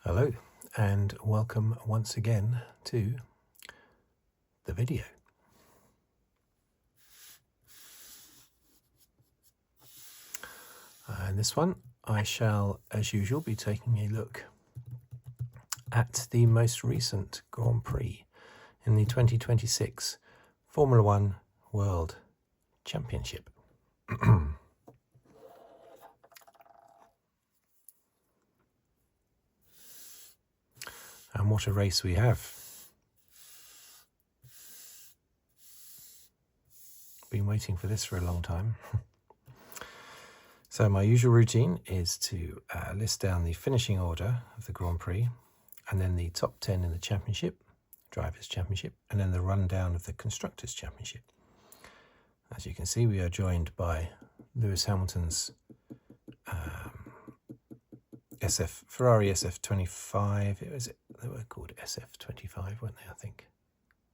Hello and welcome once again to the video. In this one I shall, as usual, be taking a look at the most recent Grand Prix in the 2026 Formula One World Championship. And what a race we have. Been waiting for this for a long time. So my usual routine is to list down the finishing order of the Grand Prix, and then the top 10 in the Championship, Drivers' Championship, and then the rundown of the Constructors' Championship. As you can see, we are joined by Lewis Hamilton's Ferrari SF25. They were called SF25, weren't they, I think?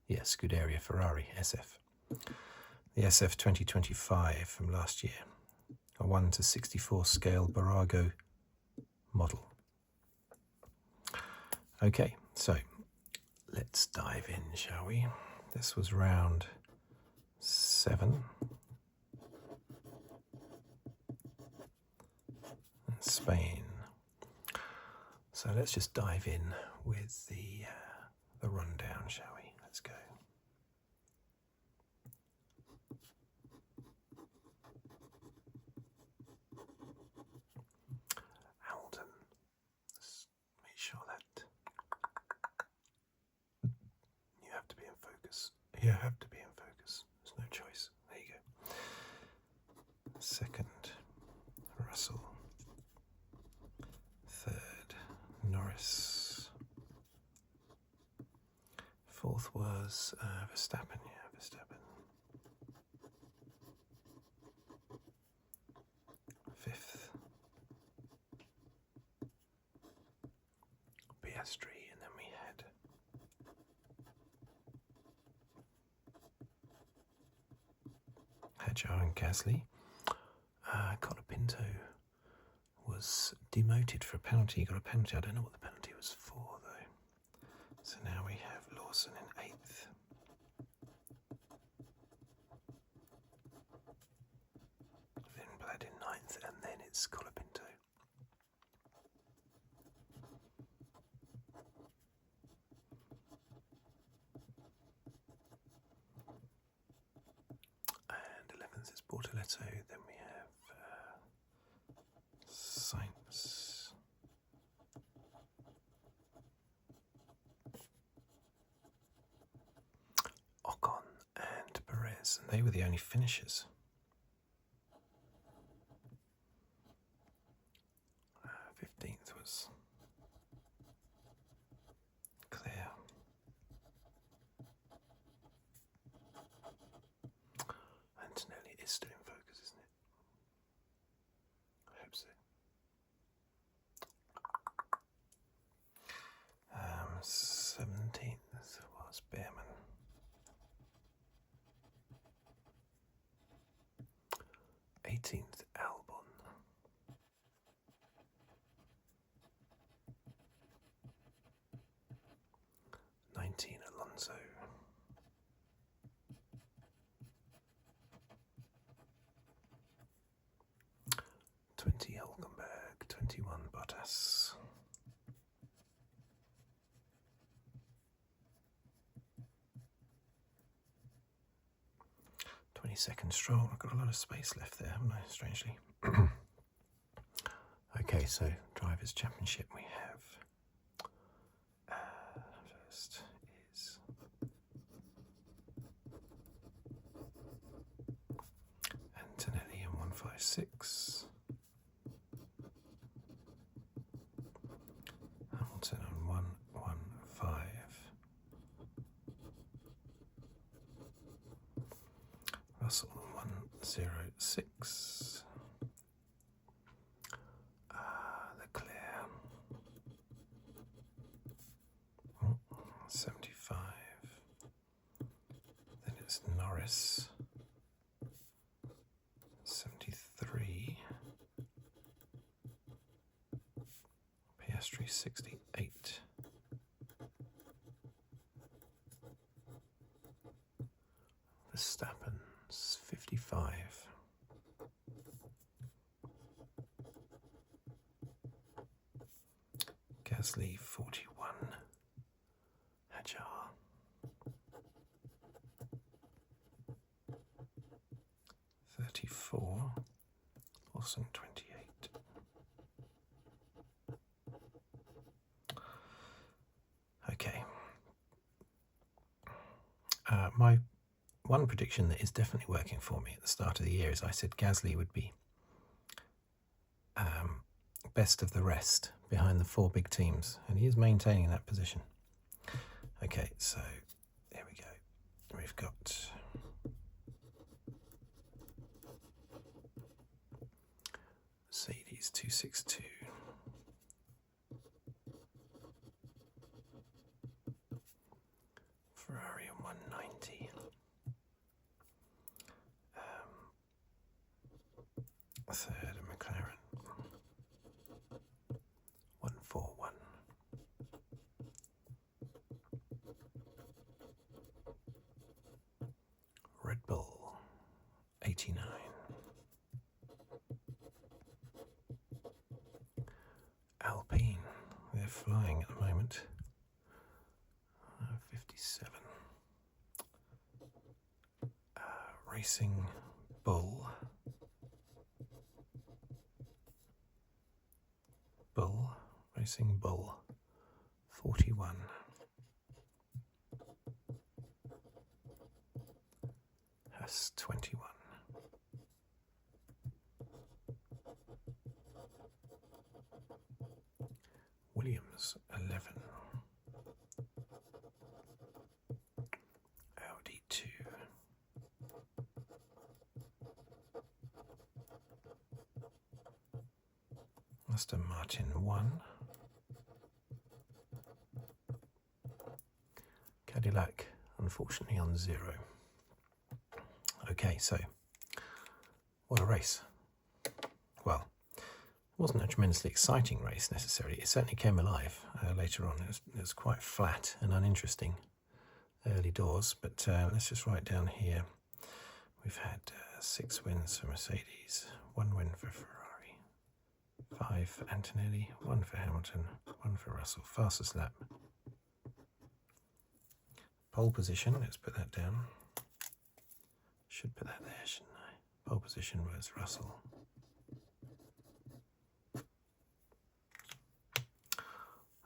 Yes, Scuderia Ferrari SF. The SF 2025 from last year. A 1:64 scale Barago model. Okay, so let's dive in, shall we? This was round 7. In Spain. So let's just dive in with the rundown, shall we? Let's go. Hamilton. Let's make sure that you have to be in focus. You have to be in focus. There's no choice. There you go. Second, Russell. Third, Norris. Fourth was Verstappen. Yeah, Verstappen. Fifth, Piastri, and then we had Hadjar and Gasly. Colapinto was demoted for a penalty. He got a penalty. I don't know what the penalty was for, though. So now we have Lawson in 8th. Lindblad in 9th, and then it's Colapinto. And 11th is Bortoleto. Then we have Sainz. Ocon and Perez, and they were the only finishers. 15th was Leclerc. Antonelli is still in focus, isn't it? I hope so. 17th was Bearman. 18th, Albon. 19, Alonso. 20, Hulkenberg. 21, Bottas. 22nd, Stroll. I've got a lot of space left there, haven't I, strangely? Okay, so Drivers' Championship we have. First is Antonelli in 156. Hamilton on 115. Russell 106. Leclerc 75. Then it's Norris 73. Piastri 68. Verstappen's 55. Gasly 41. Hadjar 34. Lawson 28. Okay. My one prediction that is definitely working for me at the start of the year is I said Gasly would be best of the rest behind the four big teams, and he is maintaining that position. Okay, so here we go. We've got Mercedes 262. Ferrari 190. Third, McLaren 141. Red Bull 89. Alpine, they're flying at the moment. 57. Racing Bull. Racing Bull 41. Haas 21. Williams 11. Audi 2. Aston Martin 1. Cadillac, unfortunately, on 0. Okay, so what a race. Well, it wasn't a tremendously exciting race necessarily. It certainly came alive later on. It was quite flat and uninteresting early doors, but let's just write down here. We've had 6 wins for Mercedes, 1 win for Ferrari, 5 for Antonelli, 1 for Hamilton, 1 for Russell. Fastest lap. Pole position, let's put that down. Should put that there, shouldn't I? Pole position was Russell.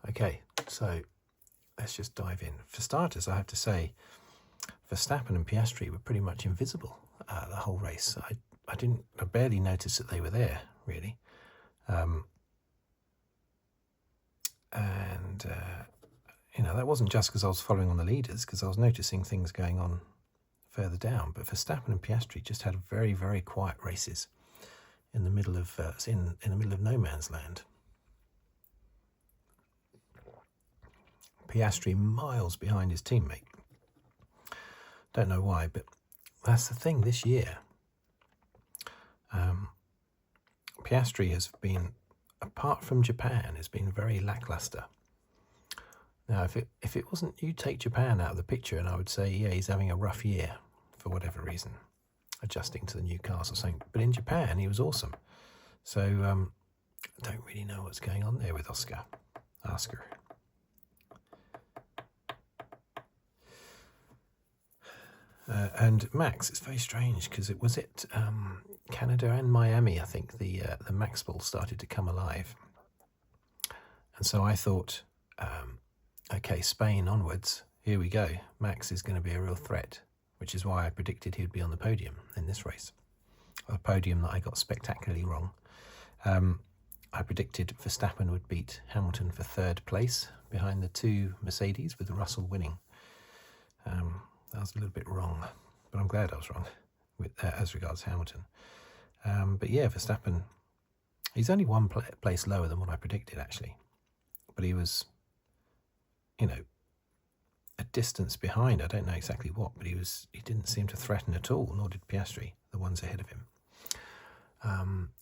Okay, so let's just dive in. For starters, I have to say, Verstappen and Piastri were pretty much invisible the whole race. I barely noticed that they were there, really. That wasn't just because I was following on the leaders, because I was noticing things going on further down. But Verstappen and Piastri just had very, very quiet races in the middle of in the middle of no man's land. Piastri miles behind his teammate. Don't know why, but that's the thing this year. Piastri has been, apart from Japan, has been very lackluster. Now, if it wasn't, you take Japan out of the picture, and I would say, yeah, he's having a rough year for whatever reason, adjusting to the new cars or something. But in Japan, he was awesome. So I don't really know what's going on there with Oscar. And Max, it's very strange because it was Canada and Miami, I think the Max Ball started to come alive. And so I thought, okay, Spain onwards, here we go. Max is going to be a real threat, which is why I predicted he'd be on the podium in this race. A podium that I got spectacularly wrong. I predicted Verstappen would beat Hamilton for 3rd place behind the 2 Mercedes, with Russell winning. I was a little bit wrong, but I'm glad I was wrong as regards Hamilton. But yeah, Verstappen, he's only 1 place lower than what I predicted, actually. But he was, a distance behind. I don't know exactly what, but he didn't seem to threaten at all, nor did Piastri, the ones ahead of him.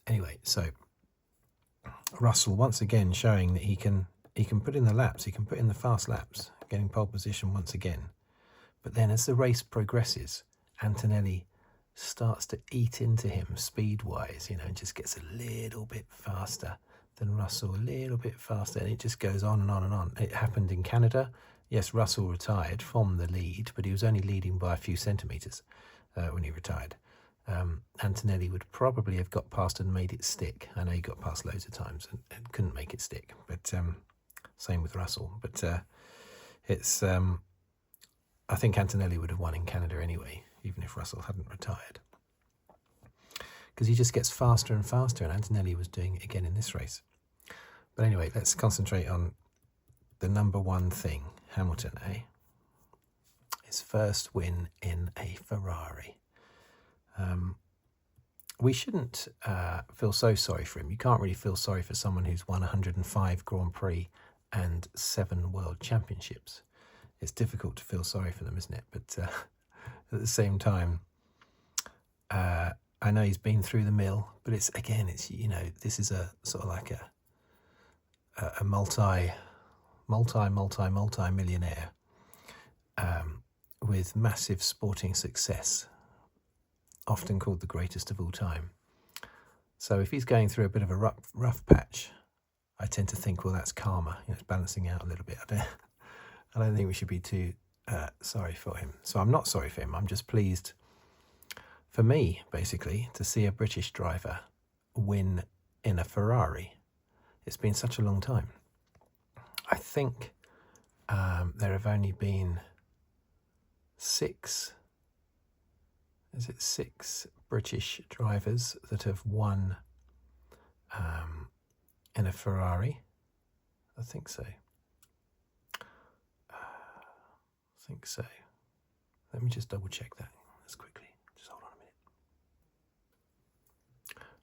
Anyway, so Russell once again showing that he can put in the laps, he can put in the fast laps, getting pole position once again. But then as the race progresses, Antonelli starts to eat into him speed-wise, and just gets a little bit faster than Russell, a little bit faster, and it just goes on and on and on. It happened in Canada. Yes, Russell retired from the lead, but he was only leading by a few centimetres when he retired. Antonelli would probably have got past and made it stick. I know he got past loads of times and couldn't make it stick, but same with Russell. But it's I think Antonelli would have won in Canada anyway, even if Russell hadn't retired, because he just gets faster and faster, and Antonelli was doing it again in this race. But anyway, let's concentrate on the number one thing. Hamilton, his first win in a Ferrari. We shouldn't feel so sorry for him. You can't really feel sorry for someone who's won 105 Grand Prix and 7 World Championships. It's difficult to feel sorry for them, isn't it? But at the same time, I know he's been through the mill, but it's this is a sort of like a multi-millionaire with massive sporting success, often called the greatest of all time. So if he's going through a bit of a rough patch, I tend to think, well, that's karma. It's balancing out a little bit. I don't think we should be too sorry for him. So I'm not sorry for him. I'm just pleased, for me, basically, to see a British driver win in a Ferrari. It's been such a long time. I think there have only been 6 British drivers that have won in a Ferrari? I think so. Let me just double check that as quickly. Just hold on a minute.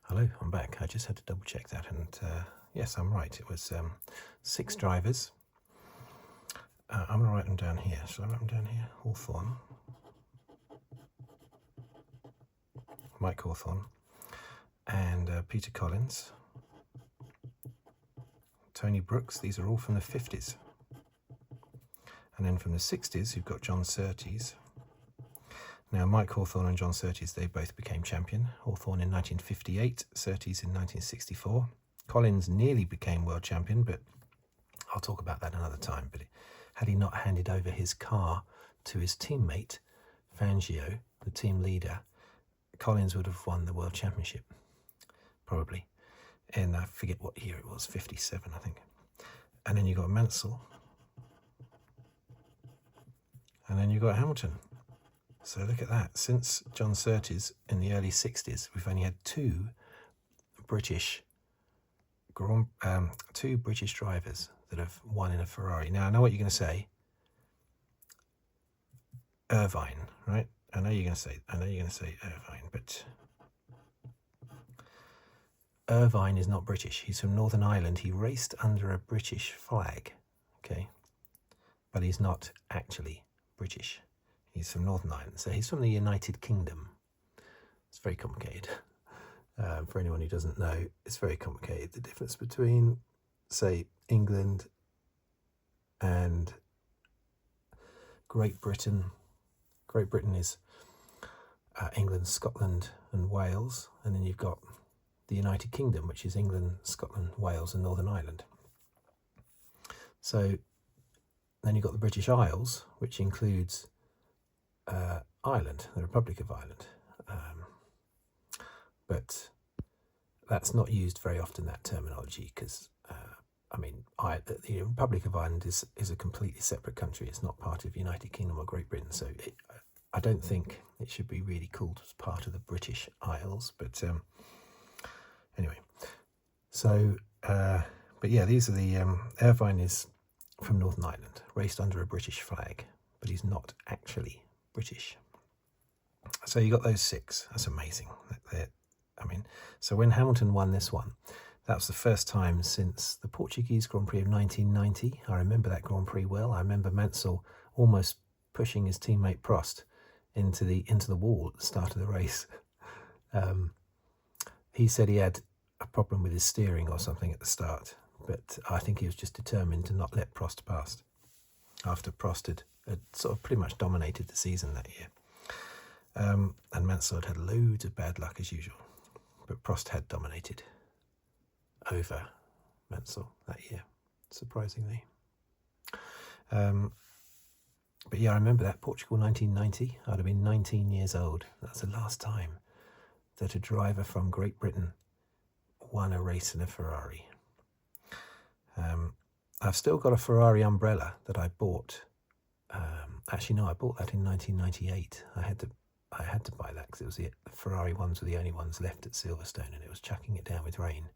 Hello, I'm back. I just had to double check that, and yes, I'm right. It was 6 drivers. I'm going to write them down here. Shall I write them down here? Hawthorne. Mike Hawthorne. And Peter Collins. Tony Brooks. These are all from the 50s. And then from the 60s, you've got John Surtees. Now, Mike Hawthorne and John Surtees, they both became champion. Hawthorne in 1958, Surtees in 1964. Collins nearly became world champion, but I'll talk about that another time. But had he not handed over his car to his teammate, Fangio, the team leader, Collins would have won the world championship, probably. And I forget what year it was, 57, I think. And then you got Mansell. And then you got Hamilton. So look at that. Since John Surtees in the early 60s, we've only had 2 British drivers that have won in a Ferrari. Now, I know what you're going to say. Irvine, right? I know you're going to say Irvine, but Irvine is not British. He's from Northern Ireland. He raced under a British flag, okay? But he's not actually British. He's from Northern Ireland, so he's from the United Kingdom. It's very complicated. For anyone who doesn't know, it's very complicated. The difference between, say, England and Great Britain. Great Britain is England, Scotland and Wales, and then you've got the United Kingdom, which is England, Scotland, Wales and Northern Ireland. So then you've got the British Isles, which includes Ireland, the Republic of Ireland. But that's not used very often, that terminology, because, the Republic of Ireland is a completely separate country. It's not part of the United Kingdom or Great Britain, so I don't think it should be really called as part of the British Isles. But anyway, so, but yeah, these are the, Irvine is from Northern Ireland, raced under a British flag, but he's not actually British. So you got those 6. That's amazing. So when Hamilton won this one, that was the first time since the Portuguese Grand Prix of 1990. I remember that Grand Prix well. I remember Mansell almost pushing his teammate Prost into the wall at the start of the race. He said he had a problem with his steering or something at the start, but I think he was just determined to not let Prost past after Prost had sort of pretty much dominated the season that year. And Mansell had loads of bad luck as usual, but Prost had dominated over Mansell that year, surprisingly. But yeah, I remember that Portugal 1990. I'd have been 19 years old. That's the last time that a driver from Great Britain won a race in a Ferrari. I've still got a Ferrari umbrella that I bought. Actually, no, I bought that in 1998. I had to buy that because it was the Ferrari ones were the only ones left at Silverstone, and it was chucking it down with rain.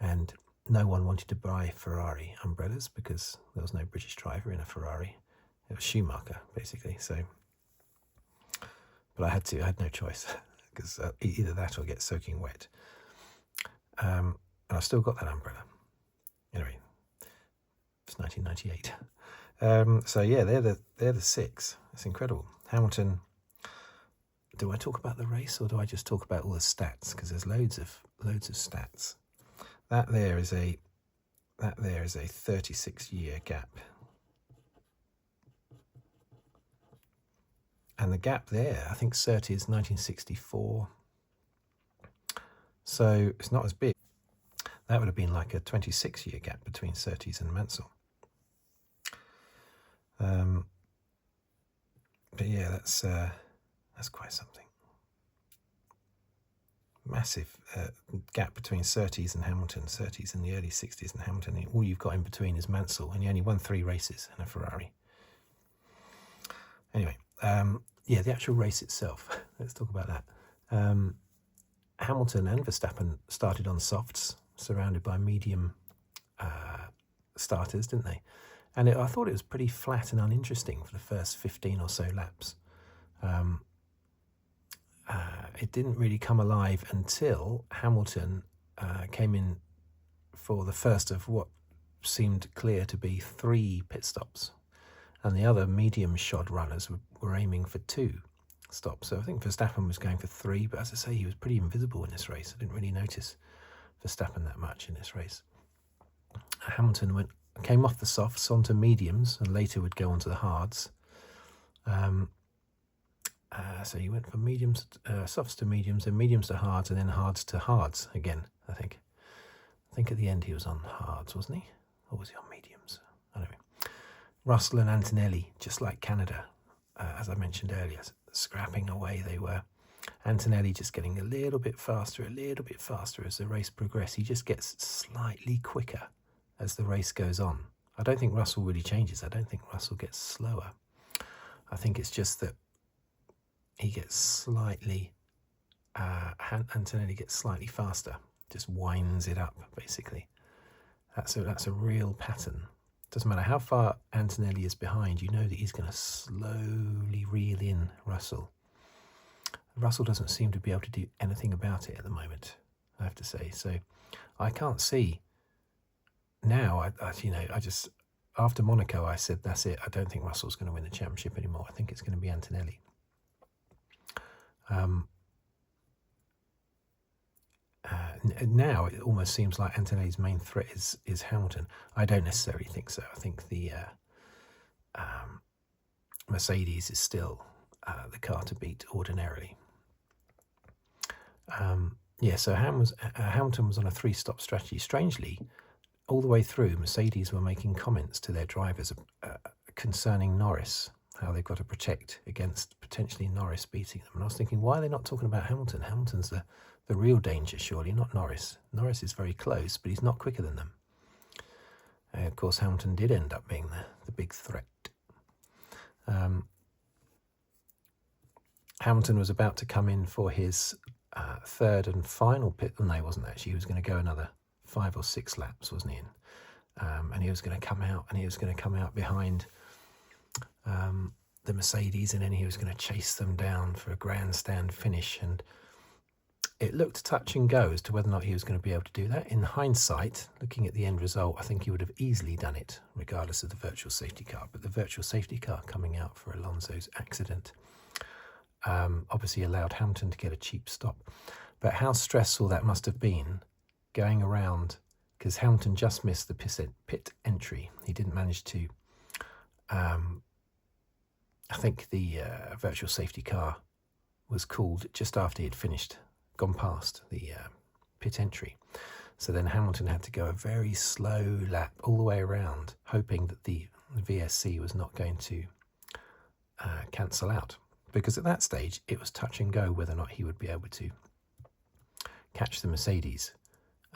And no one wanted to buy Ferrari umbrellas because there was no British driver in a Ferrari. It was Schumacher, basically. So, but I had no choice because either that or get soaking wet. And I've still got that umbrella. Anyway, it's 1998. So yeah, they're the six. It's incredible. Hamilton. Do I talk about the race or do I just talk about all the stats? Because there's loads of stats. That there is a 36-year gap. And the gap there, I think Surtees is 1964. So it's not as big. That would have been like a 26-year gap between Surtees and Mansell. But yeah, that's quite something. Massive gap between Surtees and Hamilton. Surtees in the early 60s and Hamilton. All you've got in between is Mansell, and he only won 3 races in a Ferrari. Anyway, yeah, the actual race itself. Let's talk about that. Hamilton and Verstappen started on softs, surrounded by medium starters, didn't they? And I thought it was pretty flat and uninteresting for the first 15 or so laps. It didn't really come alive until Hamilton came in for the first of what seemed clear to be 3 pit stops. And the other medium shod runners were aiming for 2 stops. So I think Verstappen was going for 3, but as I say, he was pretty invisible in this race. I didn't really notice Verstappen that much in this race. Hamilton came off the softs onto mediums and later would go onto the hards. So he went from mediums, softs to mediums, and mediums to hards, and then hards to hards again, I think. I think at the end he was on hards, wasn't he? Or was he on mediums? Anyway. Russell and Antonelli, just like Canada, as I mentioned earlier, scrapping away they were. Antonelli just getting a little bit faster as the race progressed. He just gets slightly quicker as the race goes on. I don't think Russell really changes. I don't think Russell gets slower. I think it's just that he gets slightly, Antonelli gets slightly faster, just winds it up, basically. That's a real pattern. Doesn't matter how far Antonelli is behind, you know that he's going to slowly reel in Russell. Russell doesn't seem to be able to do anything about it at the moment, I have to say. So I can't see now. I just after Monaco, I said that's it. I don't think Russell's going to win the championship anymore. I think it's going to be Antonelli. Now it almost seems like Antonelli's main threat is Hamilton. I don't necessarily think so. I think the Mercedes is still the car to beat ordinarily. So Hamilton was on a 3-stop strategy. Strangely, all the way through, Mercedes were making comments to their drivers concerning Norris, how they've got to protect against potentially Norris beating them. And I was thinking, why are they not talking about Hamilton? Hamilton's the real danger, surely, not Norris. Norris is very close, but he's not quicker than them. Of course, Hamilton did end up being the big threat. Hamilton was about to come in for his third and final pit. No, he wasn't actually. He was going to go another 5 or 6 laps, wasn't he? And he was going to come out, behind the Mercedes, and then he was going to chase them down for a grandstand finish. And it looked touch and go as to whether or not he was going to be able to do that. In hindsight, looking at the end result, I think he would have easily done it, regardless of the virtual safety car. But the virtual safety car coming out for Alonso's accident obviously allowed Hamilton to get a cheap stop. But how stressful that must have been going around, because Hamilton just missed the pit entry. He didn't manage to, I think the virtual safety car was called just after he had gone past the pit entry. So then Hamilton had to go a very slow lap all the way around, hoping that the VSC was not going to cancel out. Because at that stage, it was touch and go whether or not he would be able to catch the Mercedes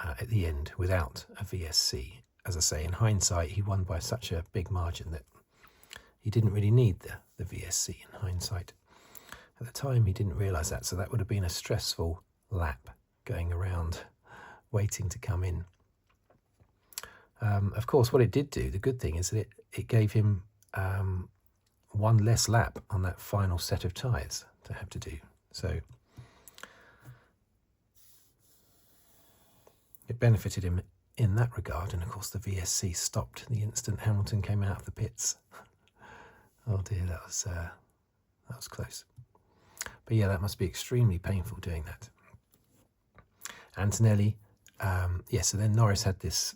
at the end without a VSC. As I say, in hindsight, he won by such a big margin that he didn't really need the VSC in hindsight. At the time, he didn't realise that, so that would have been a stressful lap going around, waiting to come in. Of course, what it did do, the good thing is that it gave him one less lap on that final set of tyres to have to do. So it benefited him in that regard, and of course the VSC stopped the instant Hamilton came out of the pits. Oh dear, that was close. But yeah, that must be extremely painful doing that. Antonelli, so then Norris had this,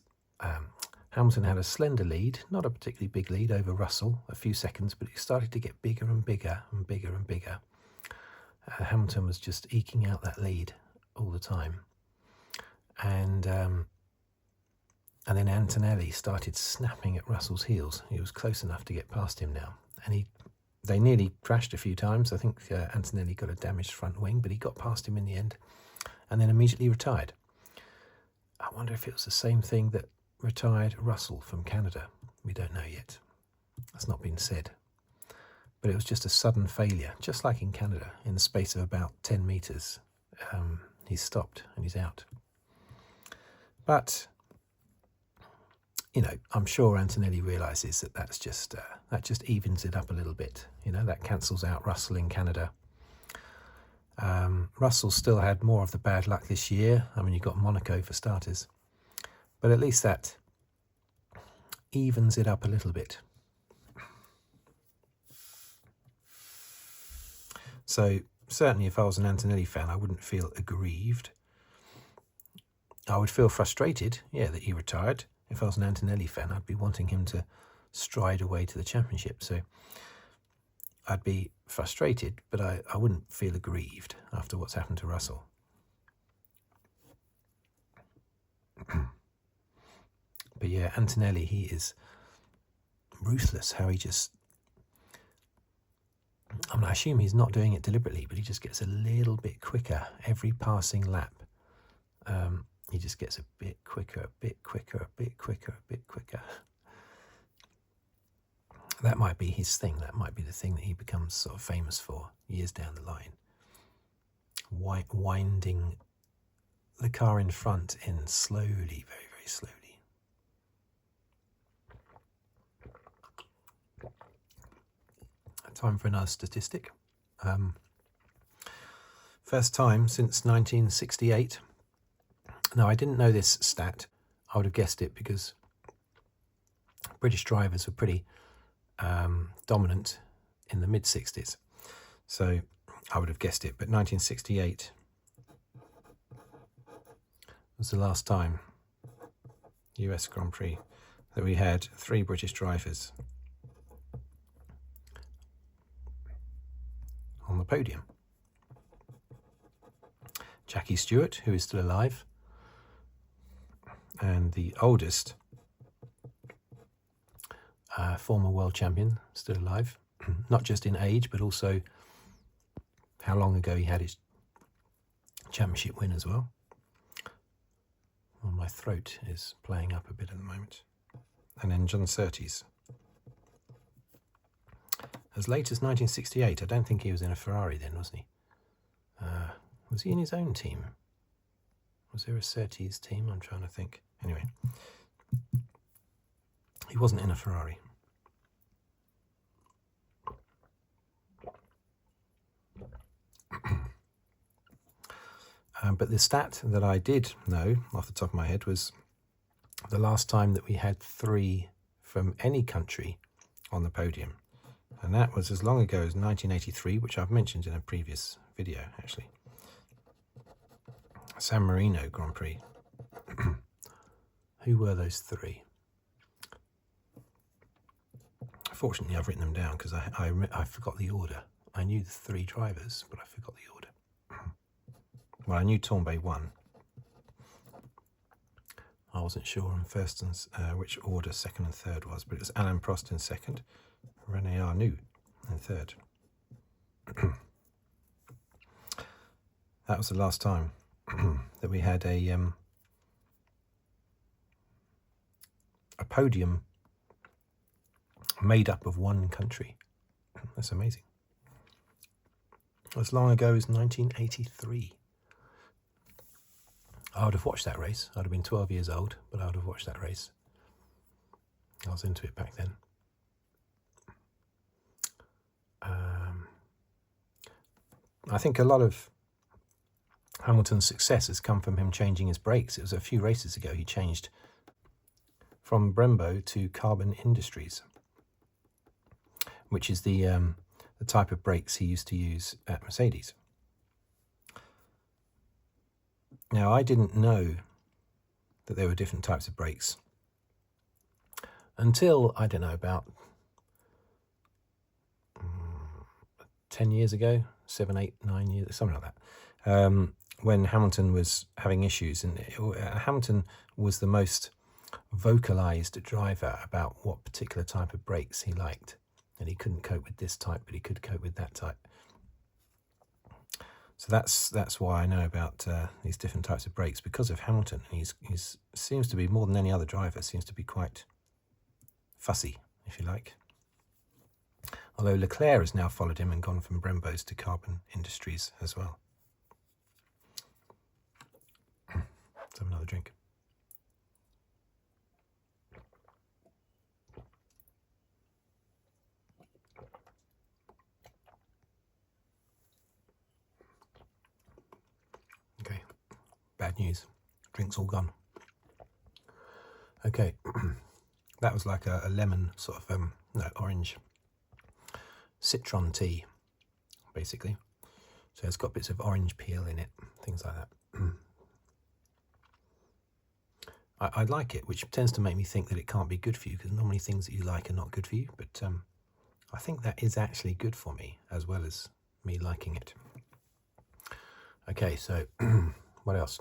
Hamilton had a slender lead, not a particularly big lead over Russell, a few seconds, but it started to get bigger and bigger and bigger and bigger. Hamilton was just eking out that lead all the time. And then Antonelli started snapping at Russell's heels. He was close enough to get past him now. And they nearly crashed a few times. I think Antonelli got a damaged front wing, but he got past him in the end and then immediately retired. I wonder if it was the same thing that retired Russell from Canada. We don't know yet. That's not been said. But it was just a sudden failure, just like in Canada. In the space of about 10 metres, he's stopped and he's out. But, I'm sure Antonelli realises that that just evens it up a little bit. That cancels out Russell in Canada. Russell still had more of the bad luck this year. I mean, you've got Monaco for starters. But at least that evens it up a little bit. So certainly if I was an Antonelli fan, I wouldn't feel aggrieved. I would feel frustrated, that he retired. If I was an Antonelli fan, I'd be wanting him to stride away to the championship. So I'd be frustrated, but I wouldn't feel aggrieved after what's happened to Russell. But yeah, Antonelli, he is ruthless, how he just... I assume he's not doing it deliberately, but he just gets a little bit quicker every passing lap. He just gets a bit quicker, a bit quicker, a bit quicker, a bit quicker. That might be his thing. That might be the thing that he becomes sort of famous for years down the line. Winding the car in front in slowly, very, very slowly. Time for another statistic. First time since 1968. Now, I didn't know this stat. I would have guessed it because British drivers were pretty dominant in the mid-60s. So I would have guessed it. But 1968 was the last time, US Grand Prix, that we had 3 British drivers on the podium. Jackie Stewart, who is still alive, and the oldest former world champion, still alive, not just in age, but also how long ago he had his championship win as well. Well, my throat is playing up a bit at the moment. And then John Surtees. As late as 1968, I don't think he was in a Ferrari then, was he? Was he in his own team? Was there a Surtees team? I'm trying to think. Anyway, he wasn't in a Ferrari. But the stat that I did know off the top of my head was the last time that we had 3 from any country on the podium. And that was as long ago as 1983, which I've mentioned in a previous video, actually. San Marino Grand Prix. Who were those three? Fortunately, I've written them down because I forgot the order. I knew the three drivers, but I forgot the order. Well, I knew Torbay won. I wasn't sure on first and which order second and third was, but it was Alain Prost in second, René Arnoux in third. That was the last time that we had a podium made up of one country. That's amazing. As long ago as 1983. I would have watched that race. I'd have been 12 years old, but I would have watched that race. I was into it back then. I think a lot of Hamilton's success has come from him changing his brakes. It was a few races ago he changed from Brembo to Carbon Industries, which is the type of brakes he used to use at Mercedes. Now, I didn't know that there were different types of brakes until, I don't know, about 10 years ago, 7, 8, 9 years, something like that, when Hamilton was having issues. And Hamilton was the most vocalized driver about what particular type of brakes he liked. And he couldn't cope with this type, but he could cope with that type. So that's why I know about these different types of brakes, because of Hamilton. He's seems to be, more than any other driver, seems to be quite fussy, if you like. Although Leclerc has now followed him and gone from Brembos to Carbon Industries as well. Let's have another drink. Okay, bad news. Drink's all gone. Okay, that was like a lemon sort of, no, orange citron tea, basically. So it's got bits of orange peel in it, things like that. I like it, which tends to make me think that it can't be good for you, because normally things that you like are not good for you, but I think that is actually good for me, as well as me liking it. Okay, so what else?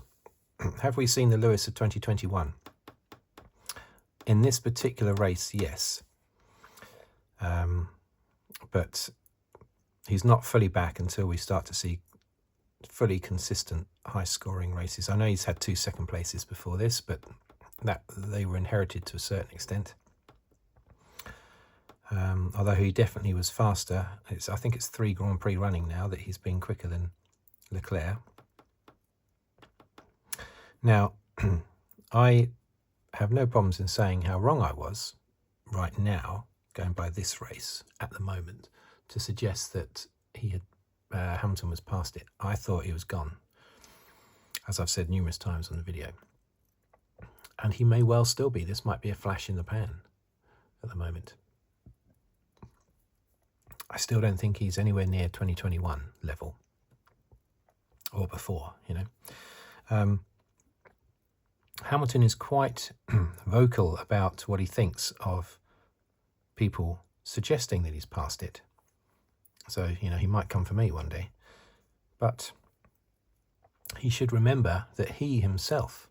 Have we seen the Lewis of 2021? In this particular race, yes. But he's not fully back until we start to see fully consistent high-scoring races. I know he's had 2 second places before this, but that they were inherited to a certain extent. Although he definitely was faster. I think it's 3 Grand Prix running now that he's been quicker than Leclerc. Now, I have no problems in saying how wrong I was right now, going by this race at the moment, to suggest that he had Hamilton was past it. I thought he was gone, as I've said numerous times on the video. And he may well still be. This might be a flash in the pan at the moment. I still don't think he's anywhere near 2021 level, or before, you know. Hamilton is quite vocal about what he thinks of people suggesting that he's past it. So, you know, he might come for me one day. But he should remember that he himself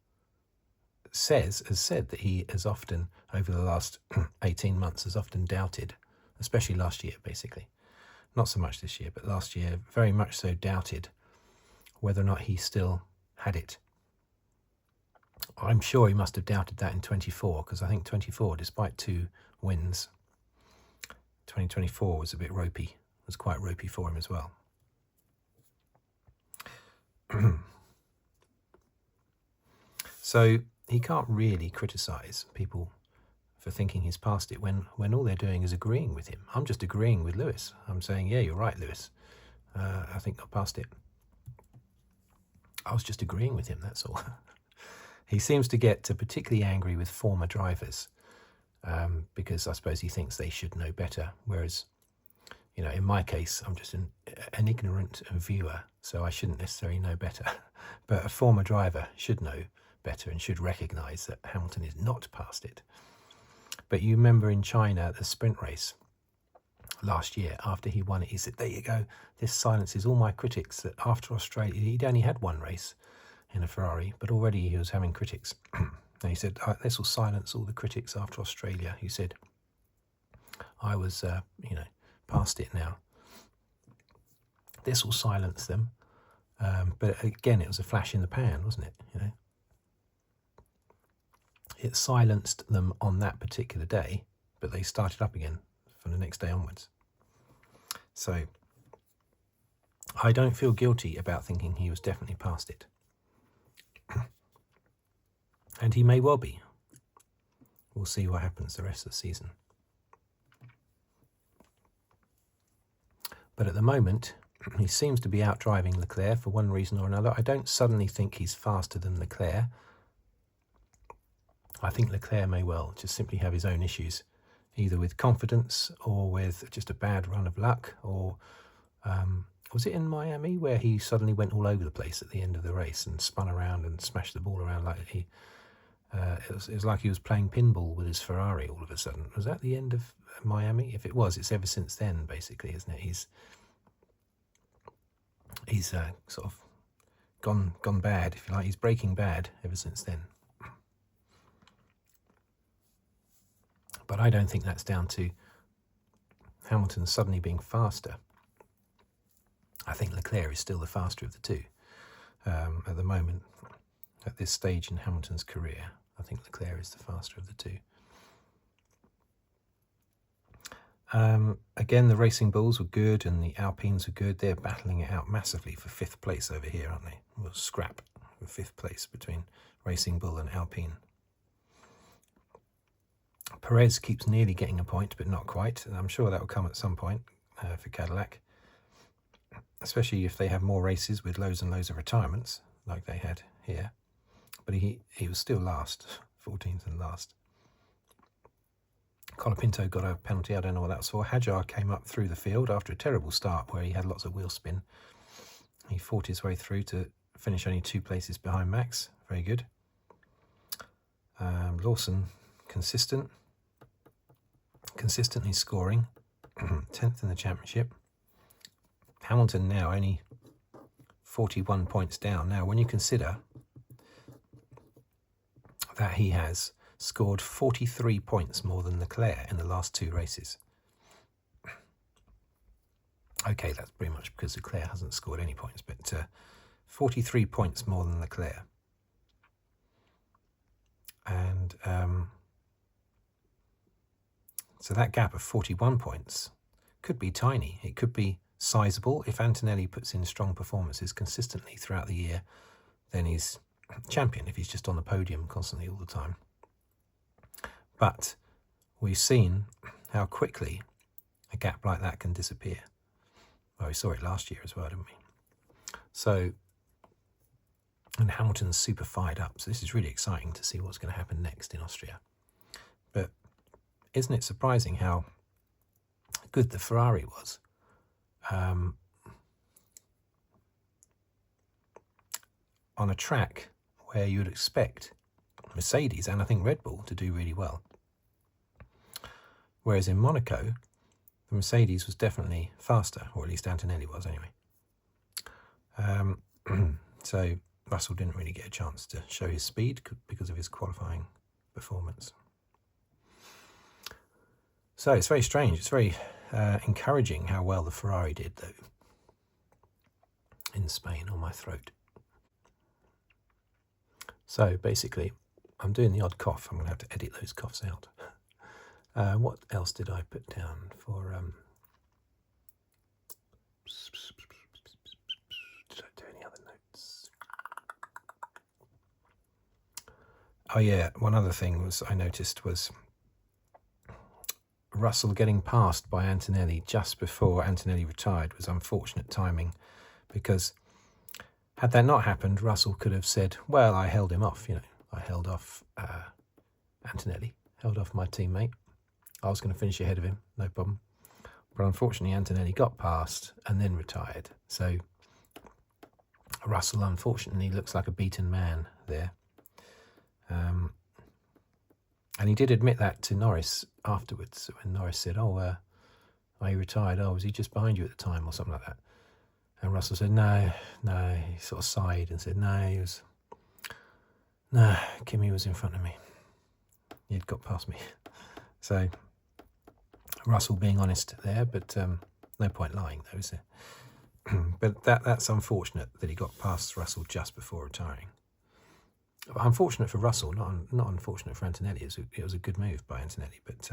has said that he has often, over the last 18 months, has often doubted, especially last year, basically. Not so much this year, but last year, very much so doubted whether or not he still had it. I'm sure he must have doubted that in 24, because I think 24, despite 2 wins, 2024 was a bit ropey. It was quite ropey for him as well. So he can't really criticise people for thinking he's past it when all they're doing is agreeing with him. I'm just agreeing with Lewis. I'm saying, yeah, you're right, Lewis. I think you're past it. I was just agreeing with him, that's all. He seems to get particularly angry with former drivers because I suppose he thinks they should know better. Whereas, you know, in my case, I'm just an ignorant viewer, so I shouldn't necessarily know better. But a former driver should know better and should recognise that Hamilton is not past it. But you remember in China, the sprint race last year, after he won it, he said, there you go, this silences all my critics. That after Australia, he'd only had one race in a Ferrari, but already he was having critics. And he said, this will silence all the critics after Australia. He said, I was, past it now. This will silence them. But again, it was a flash in the pan, wasn't it? It silenced them on that particular day, but they started up again from the next day onwards. So I don't feel guilty about thinking he was definitely past it. And he may well be. We'll see what happens the rest of the season. But at the moment, he seems to be outdriving Leclerc for one reason or another. I don't suddenly think he's faster than Leclerc. I think Leclerc may well just simply have his own issues, either with confidence or with just a bad run of luck. Or was it in Miami where he suddenly went all over the place at the end of the race and spun around and smashed the ball around like he... it was like he was playing pinball with his Ferrari all of a sudden. Was that the end of Miami? If it was, it's ever since then, basically, isn't it? He's sort of gone bad, if you like. He's Breaking Bad ever since then. But I don't think that's down to Hamilton suddenly being faster. I think Leclerc is still the faster of the two at the moment. At this stage in Hamilton's career, I think Leclerc is the faster of the two. Again, the Racing Bulls were good and the Alpines were good. They're battling it out massively for 5th place over here, aren't they? We'll scrap for 5th place between Racing Bull and Alpine. Perez keeps nearly getting a point, but not quite. And I'm sure that will come at some point for Cadillac, especially if they have more races with loads and loads of retirements like they had here. But he was still last, 14th and last. Colapinto got a penalty, I don't know what that was for. Hadjar came up through the field after a terrible start where he had lots of wheel spin. He fought his way through to finish only 2 places behind Max. Very good. Lawson, consistently scoring, 10th in the championship. Hamilton now only 41 points down. Now, when you consider that he has scored 43 points more than Leclerc in the last 2 races. Okay, that's pretty much because Leclerc hasn't scored any points, but 43 points more than Leclerc. And so that gap of 41 points could be tiny. It could be sizable. If Antonelli puts in strong performances consistently throughout the year, then he's champion if he's just on the podium constantly all the time. But we've seen how quickly a gap like that can disappear. Well, we saw it last year as well, didn't we? So, and Hamilton's super fired up. So this is really exciting to see what's going to happen next in Austria. But isn't it surprising how good the Ferrari was? On a track where you would expect Mercedes and I think Red Bull to do really well. Whereas in Monaco, the Mercedes was definitely faster, or at least Antonelli was anyway. So Russell didn't really get a chance to show his speed because of his qualifying performance. So it's very strange. It's very encouraging how well the Ferrari did, though, in Spain, on my throat. So basically, I'm doing the odd cough. I'm going to have to edit those coughs out. What else did I put down for... Did I do any other notes? Oh yeah, one other thing I noticed was Russell getting passed by Antonelli just before Antonelli retired was unfortunate timing, because had that not happened, Russell could have said, well, I held him off, I held off Antonelli, held off my teammate. I was going to finish ahead of him, no problem. But unfortunately, Antonelli got past and then retired. So Russell, unfortunately, looks like a beaten man there. And he did admit that to Norris afterwards, when Norris said, "Oh, are you retired? Oh, was he just behind you at the time," or something like that. And Russell said, no. He sort of sighed and said, no, Kimi was in front of me. He'd got past me. So Russell being honest there, but no point lying though, is there? But that's unfortunate that he got past Russell just before retiring. Unfortunate for Russell, not unfortunate for Antonelli. It was a good move by Antonelli, but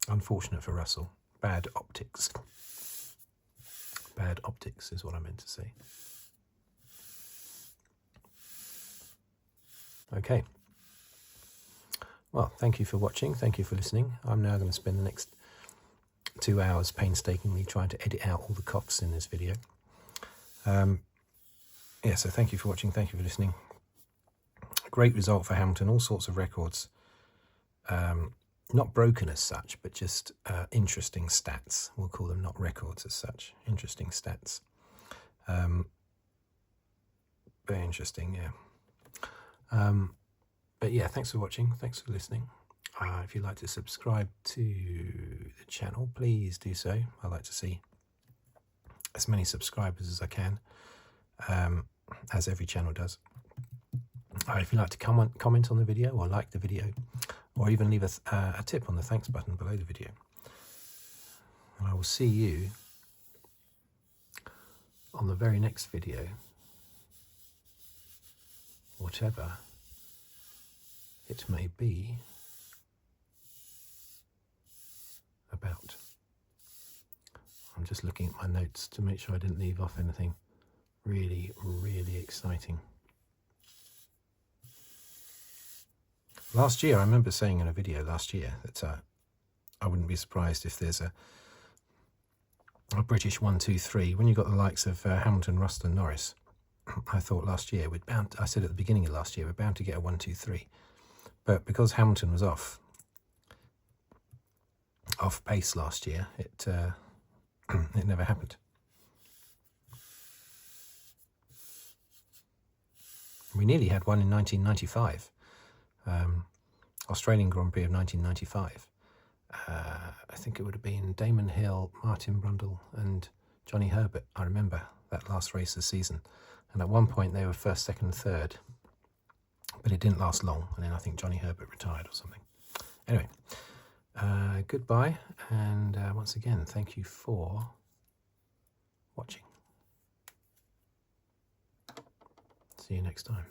unfortunate for Russell. Bad optics. Bad optics is what I meant to say. Okay. Well, thank you for watching. Thank you for listening. I'm now going to spend the next 2 hours painstakingly trying to edit out all the coughs in this video. Yeah, so thank you for watching. Thank you for listening. Great result for Hamilton. All sorts of records. Not broken as such, but just interesting stats. We'll call them not records as such. Interesting stats. Very interesting, yeah. But yeah, thanks for watching. Thanks for listening. If you'd like to subscribe to the channel, please do so. I'd like to see as many subscribers as I can, as every channel does. If you'd like to comment on the video or like the video, or even leave a tip on the thanks button below the video. And I will see you on the very next video, whatever it may be about. I'm just looking at my notes to make sure I didn't leave off anything really, really exciting. Last year, I remember saying in a video last year that I wouldn't be surprised if there's a British 1, 2, 3. When you got the likes of Hamilton, Russell and Norris, I thought last year, I said at the beginning of last year, we're bound to get a 1, 2, 3. But because Hamilton was off pace last year, it never happened. We nearly had one in 1995. Australian Grand Prix of 1995. I think it would have been Damon Hill, Martin Brundle and Johnny Herbert. I remember that last race of the season. And at one point they were first, second and third. But it didn't last long. And then I think Johnny Herbert retired or something. Anyway, goodbye. And once again, thank you for watching. See you next time.